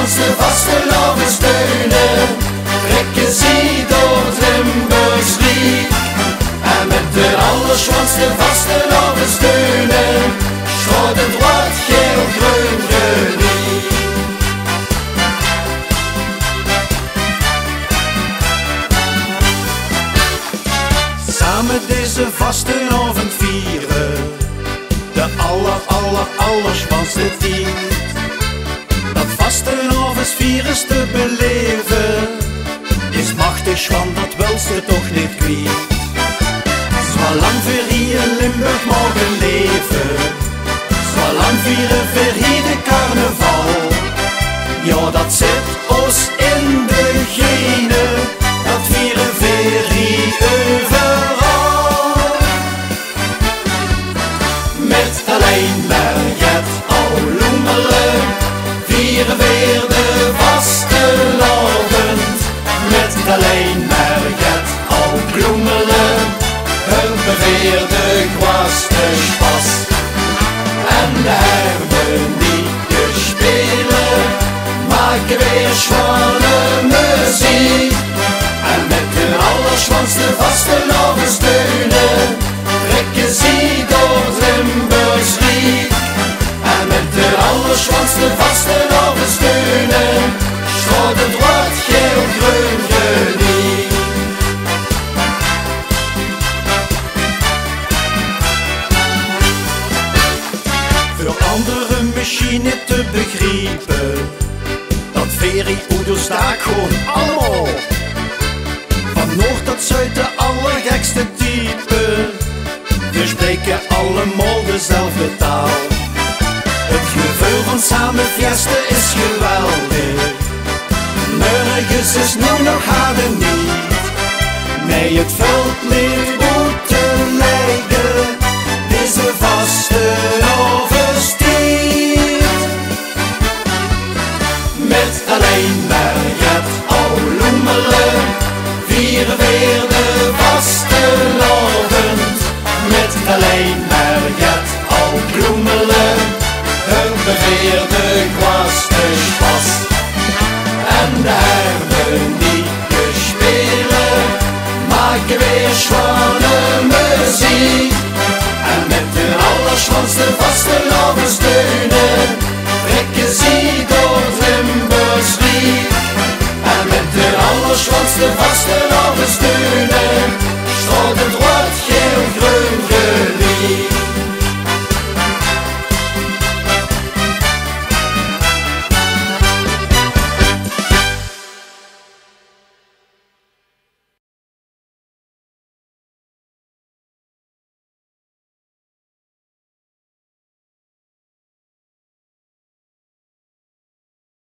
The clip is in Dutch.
allerschwanste vastelavondsteunen trekken ze door het Limburgs Riek. En met de allerschwanste vastelavondsteunen staat het rood-geel-groen geniet. Samen deze vastenavond vieren de allerschwanste tijd. Dat vastenavondsvieren te beleven is machtig, want dat wil ze toch niet kwijt. Zolang we hier in Limburg mogen leven, zolang vieren we hier de carnaval. Ja, dat zit ons in de genen, dat vieren we hier overal. Met alleen maar het al loemelen, vieren weer de vastelavond. Met alleen maar het al bloemelen, humpen weer de kwaste spas. En de harmonie spelen, maken weer schone muziek. En met de allerschwanste vastelavondsteunen trekken ze door het Limburgs Riek. En met de allerschwanste vastelavondsteunen staat het rood-geel-groen geniet. Voor anderen misschien niet te begrijpen, dat Veri-oeders daar gewoon allemaal van noord tot zuid de allergekste type. We spreken allemaal dezelfde taal. Het gevoel van samen fiesten is geweldig. Nergens is nu nog hadden niet. Nee, het valt niet goed te lijden, deze vastenavondstijd. Met alleen